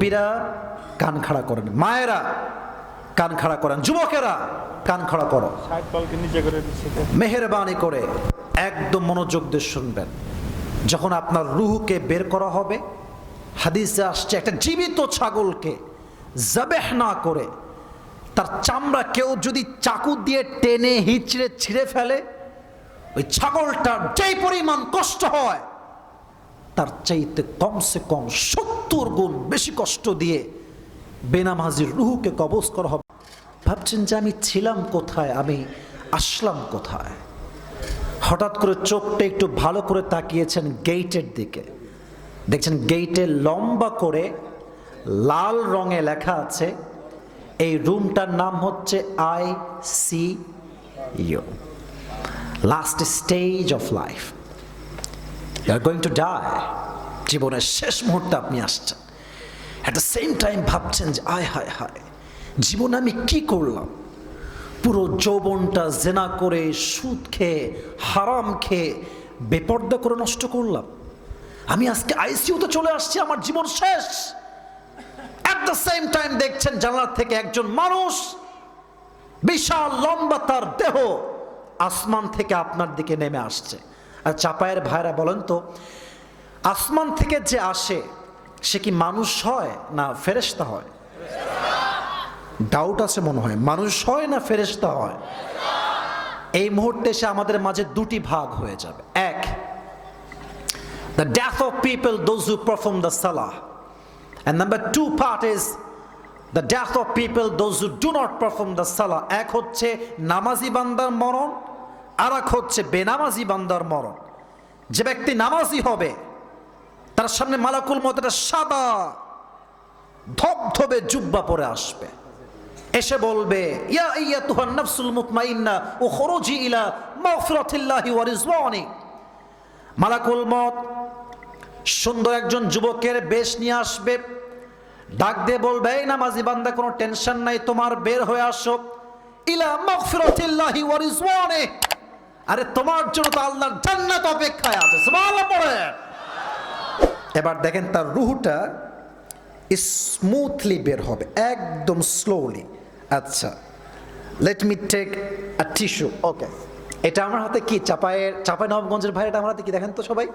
পীরা কান খাড়া করেন, মায়েরা কান খাড়া করেন, যুবকেরা কান খাড়া করো, মেহেরবানি করে একদম মনোযোগ দিয়ে শুনবেন। যখন আপনার রুহকে বের করা হবে, হাদিসে আসছে একটা জীবিত ছাগলকে জাবেহ না করে তার চামড়া কেউ যদি চাকু দিয়ে টেনে হিচড়ে ছিঁড়ে ফেলে, ওই ছাগলটার যেই পরিমাণ কষ্ট হয় তার চাইতে কমসে কম 70 গুণ বেশি কষ্ট দিয়ে বেনামাজির রুহকে কবজ করা হবে। ভাবছেন যে আমি ছিলাম কোথায়, আমি আসলাম কোথায়? হঠাৎ করে চোখটা একটু ভালো করে তাকিয়েছেন গেইটের দিকে, দেখছেন গেইটে লম্বা করে লাল রঙে লেখা আছে এই রুমটার নাম হচ্ছে ICU, last stage of life. You are going to die. জীবনের শেষ মুহূর্তে আপনি আসছেন। অ্যাট দ্য সেম টাইম ভাবছেন যে আয় হায় হায়, জীবনে আমি কি করলাম? পুরো যৌবনটা জেনা করে, সুদ খেয়ে, হারাম খেয়ে, বেপর্দা করে নষ্ট করলাম। আমি আজকে আইসিইউতে চলে আসছি, আমার জীবন শেষ। অ্যাট দ্য সেম টাইম দেখছেন জানালা থেকে একজন মানুষ, বিশাল লম্বা তার দেহ, আসমান থেকে আপনার দিকে নেমে আসছে। আর চাপায়ের ভাইরা বলেন তো, আসমান থেকে যে আসে সে কি মানুষ হয় না ফেরেশতা হয়? ডাউট আছে মনে হয়, মানুষ হয় না ফেরেশতা হয়? এই মুহূর্তে সে আমাদের মাঝে দুটি ভাগ হয়ে যাবে। এক, the death of people, those who perform the salah, and number two part is the death of people, those who do not perform the salah. এক হচ্ছে নামাজি বান্দার মরণ, আর এক হচ্ছে বেনামাজি বান্দার মরণ। যে ব্যক্তি নামাজি হবে তার সামনে মালাকুল মউত একটা সাদা ধবধবে জুব্বা পরে আসবে, এসে বলবে ইয়া আইয়াতুহান নাফসুল মুতমাইন্না উখরুজি ইলা মাগফিরাতিল্লাহি ওয়া রিজওয়ানি। মালাকুল মউত সুন্দর একজন যুবকের বেশ নিয়ে আসবে, ডাক দিয়ে বলবে এই নামাজি বান্দা, কোনো টেনশন নাই, তোমার বের হয়ে আসো, ইলা মাগফিরাতিল্লাহি ওয়া রিজওয়ানি, আরে তোমার জন্য তো আল্লাহর জান্নাত অপেক্ষায় আছে। সুবহানাল্লাহ পড়ে। এবার দেখেন তার রুহটা স্মুথলি বের হবে, একদম স্লোলি। আচ্ছা, let me take a tissue. Okay, এটা আমার হাতে কি? চাঁপাইনবাবগঞ্জের ভাই, এটা আমার হাতে কি দেখেন তো সবাই।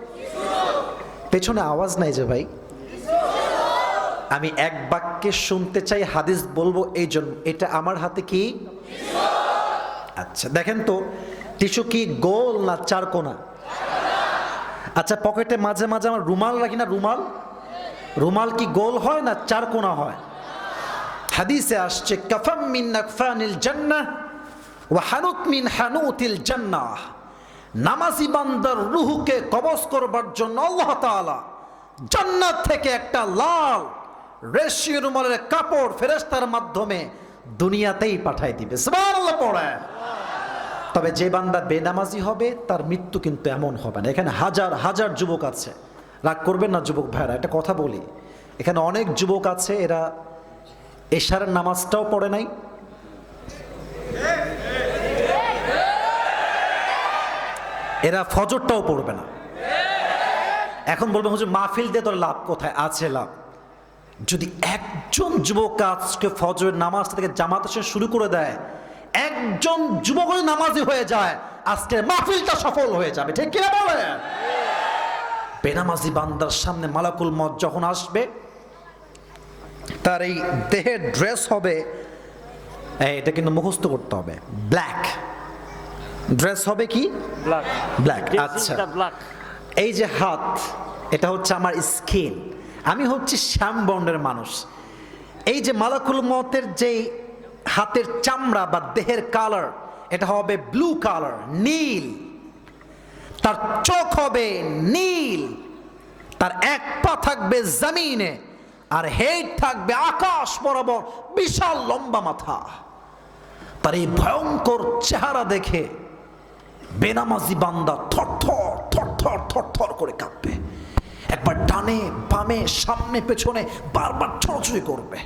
পেছনে আওয়াজ নাই যে ভাই। আমি এক বাক্যে শুনতে চাই, হাদিস বলবো, এই জন্য এটা আমার হাতে কি? আচ্ছা দেখেন তো, টিস্যু কি গোল না চারকোনা? আচ্ছা, পকেটে মাঝে মাঝে আমার রুমাল রাখি না, রুমাল কি গোল হয় না চারকোনা হয়? হাদিসে আসছে কাফাম মিন নাকফানিল জান্নাহ ওয়া হানুত মিন হানুতিল জান্নাহ। নামাজি বান্দার রূহকে কবজ করবার জন্য আল্লাহ তাআলা জান্নাত থেকে একটা লাল রেশমি রুমালের কাপড় ফেরেশতার মাধ্যমে দুনিয়াতেই পাঠাই দিবে। সুবহানাল্লাহ পড়ে। তবে যে বান্দা বেনামাজি হবে তার মৃত্যু কিন্তু এমন হবে না। এখানে হাজার হাজার যুবক আছে, রাগ করবেন না যুবক ভাইরা, একটা কথা বলি, এখানে অনেক যুবক আছে এরা এশারের নামাজটাও পড়ে নাই, এরা ফজরটাও পড়বে না। এখন বলবেন হুজুর মাহফিল দিয়ে তোর লাভ কোথায়? আছে লাভ। যদি একজন যুবক আজকে ফজরের নামাজ থেকে জামাত শুরু করে দেয়, একজন যুবক নামাজি হয়ে যায়, আজকের মাহফিলটা সফল হয়ে যাবে। ঠিক কিনা বলেন? বেনামাজি বান্দার সামনে মালাকুল মউত যখন আসবে, তার এই দেহের ড্রেস হবে, এটা কিন্তু মুখস্থ করতে হবে, ব্ল্যাক ড্রেস হবে। কি? ব্ল্যাক। আচ্ছা, এই যে হাত, এটা হচ্ছে আমার স্কিন, আমি হচ্ছে শ্যাম বর্ণের মানুষ। এই যে মালাকুল মউতের যেই হাতের চামড়া বা দেহের কালার, এটা হবে ব্লু কালার, নীল। তার চোখ হবে নীল, তার এক পা থাকবে জমিনে, আর হেড থাকবে আকাশ বরাবর, বিশাল লম্বা মাথা। তার এই ভয়ঙ্কর চেহারা দেখে বেনামাজি বান্দা থরথর থরথর থরথর করে কাঁপবে, একবার ডানে বামে সামনে পেছনে বারবার ছড়াছড়ি করবে।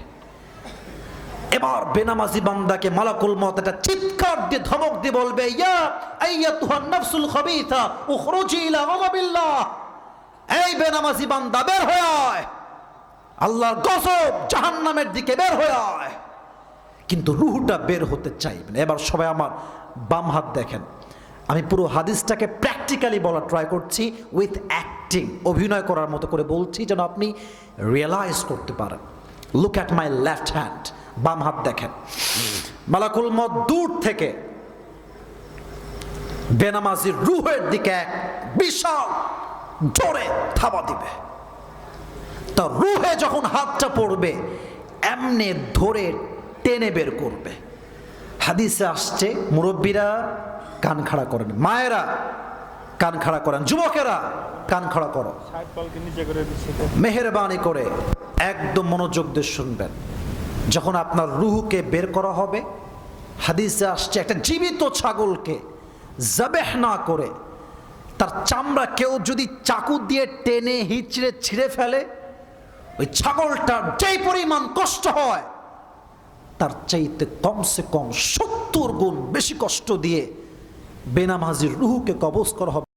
এবার বেনামাজি বান্দাকে মালাকুল মউত একটা চিৎকার দিয়ে ধমক দিয়ে বলবে ইয়া আইয়াতুহান নাফসুল খাবিথা উখরুজি ইলা গাযাবিল্লাহ। এই বেনামাজি বান্দা বের হয়ে আয়, আল্লাহর গজব জাহান্নামের দিকে বের হয়ে আয়, কিন্তু রুহটা বের হতে চাইবে না। এবার সবাই আমার বাম হাত দেখেন। আমি পুরো হাদিসটাকে প্র্যাকটিক্যালি বলার ট্রাই করছি, উইথ অ্যাক্টিং, অভিনয় করার মতো করে বলছি যেন আপনি রিয়েলাইজ করতে পারেন। Look at my left hand, বাম হাত দেখেন। মালাকুল মউত দূর থেকে বেনামাজির রুহের দিকে এক বিশাল জোরে থাবা দিবে। তা রুহে যখন হাতটা পড়বে এমনি ধরে টেনে বের করবে। হাদিসে আসছে, মুরব্বীরা কান খাড়া করেন, মায়েরা কান খাড়া করেন, যুবকেরা কান খাড়া করো, মেহেরবানি করে একদম মনোযোগ দিয়ে শুনবেন। যখন আপনার রুহকে বের করা হবে, হাদিসে আসছে একটা জীবিত ছাগলকে জাবেহ না করে তার চামড়া কেউ যদি চাকু দিয়ে টেনে হিচড়ে ছিঁড়ে ফেলে, ওই ছাগলটার যেই পরিমাণ কষ্ট হয় তার চাইতে কমসে কম 70 গুণ বেশি কষ্ট দিয়ে বেনামাজির রুহকে কবজ করা হবে।